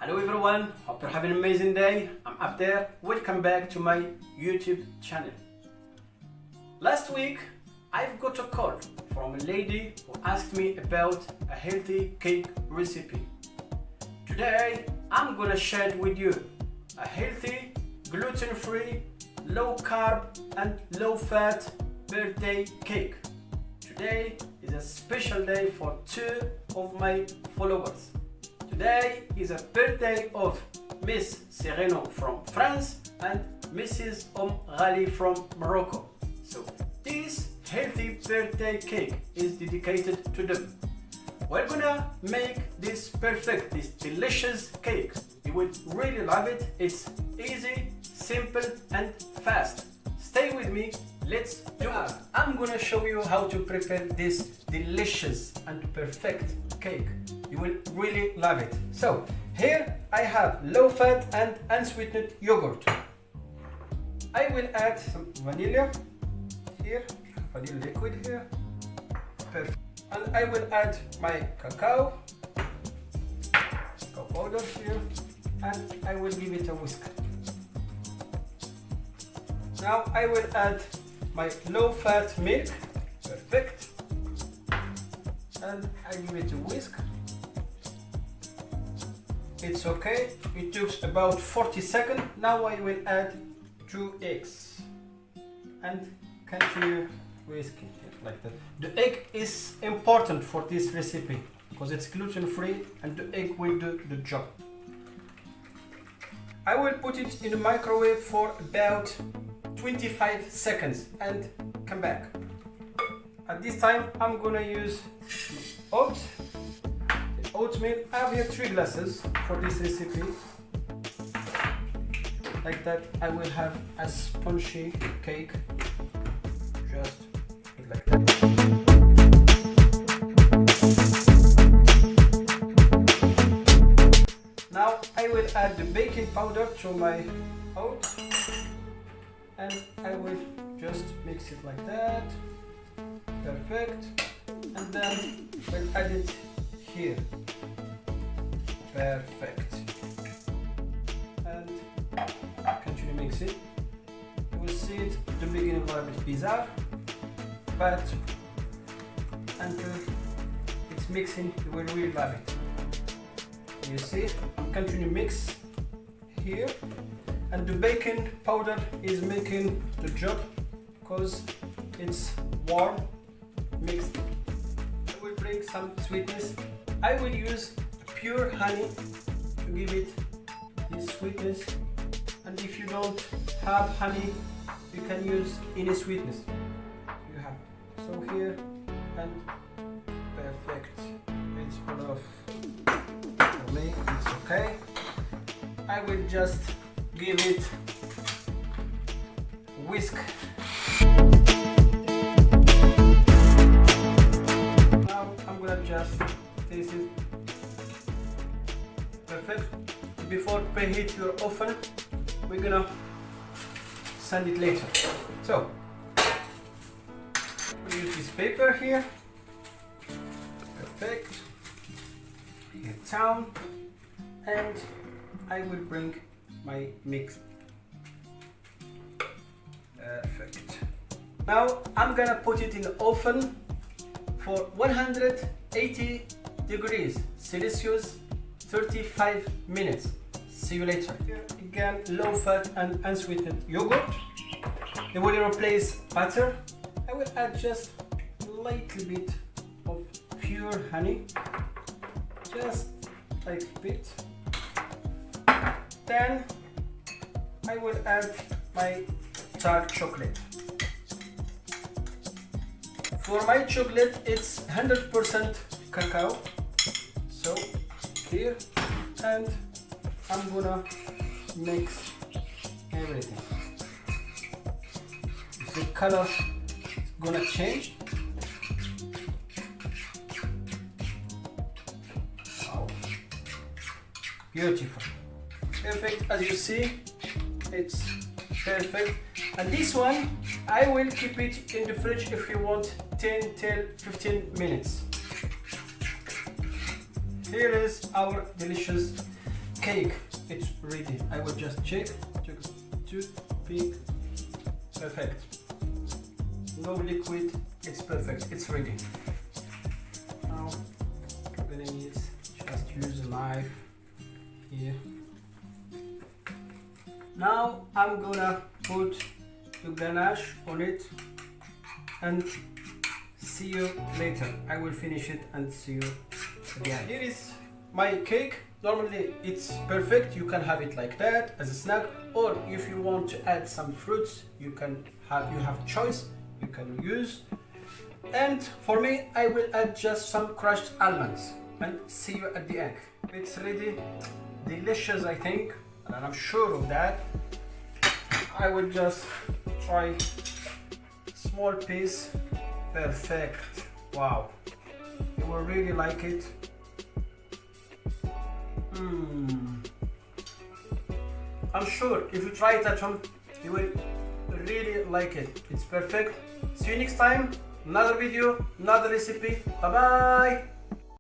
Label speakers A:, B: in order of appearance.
A: Hello everyone, hope you're having an amazing day. I'm up there. Welcome back to my YouTube channel. Last week I've got a call from a lady who asked me about a healthy cake recipe. Today I'm gonna share with you a healthy, gluten-free, low-carb and low-fat birthday cake. Today is a special day for two of my followers. Today is a birthday of Miss Sereno from France and Mrs. Ghali from Morocco. So this healthy birthday cake is dedicated to them. We're gonna make this perfect, this delicious cake. You will really love it. It's easy, simple and fast. Stay with me, let's do it. I'm gonna show you how to prepare this delicious and perfect cake. You will really love it. So here I have low fat and unsweetened yogurt. I will add some vanilla here, vanilla liquid here. Perfect. And I will add my cacao powder here, and I will give it a whisk. Now I will add my low fat milk. Perfect. And I give it a whisk. It's okay, it took about 40 seconds. Now I will add 2 eggs and continue whisking it like that. The egg is important for this recipe because it's gluten free and the egg will do the job. I will put it in the microwave for about 25 seconds and come back. At this time I'm gonna use oatmeal. I have here 3 glasses for this recipe. Like that I will have a spongy cake. Just like that. Now I will add the baking powder to my oats and I will just mix it like that. Perfect. And then we'll add it here. Perfect. And continue mix it. You will see it at the beginning a bit bizarre, but until it's mixing you will really love it. You see, continue mix here, and the baking powder is making the job because it's warm mixed. I will bring some sweetness. I will use pure honey to give it this sweetness, and if you don't have honey you can use any sweetness you have. So here, and perfect, it's enough for me, it's okay. I will just give it whisk. Now I'm gonna just taste it. Perfect. Before preheat your oven, we're gonna sand it later. So we use this paper here. Perfect. Here down, and I will bring my mix. Perfect. Now I'm gonna put it in the oven for 180 degrees Celsius, 35 minutes. See you later. Here again, low fat and unsweetened yogurt. It will replace butter. I will add just a little bit of pure honey, just like a bit. Then I will add my dark chocolate. For my chocolate it's 100% cacao. So here, and I'm gonna mix everything. The color is gonna change. Wow, beautiful, perfect. As you see, it's perfect. And this one I will keep it in the fridge if you want 10 till 15 minutes. Here is our delicious cake, it's ready. I will just check toothpick. Perfect. No liquid, it's perfect, it's ready. Now I'm gonna need just use a knife here. Now I'm gonna put the ganache on it and see you later. I will finish it and see you again. Here is my cake. Normally it's perfect. You can have it like that as a snack, or if you want to add some fruits, you have choice. You can use. And for me, I will add just some crushed almonds and see you at the end. It's ready, delicious, I think, and I'm sure of that. I will just try small piece. Perfect. Wow, you will really like it. I'm sure if you try it at home, you will really like it. It's perfect. See you next time. Another video, another recipe. Bye bye.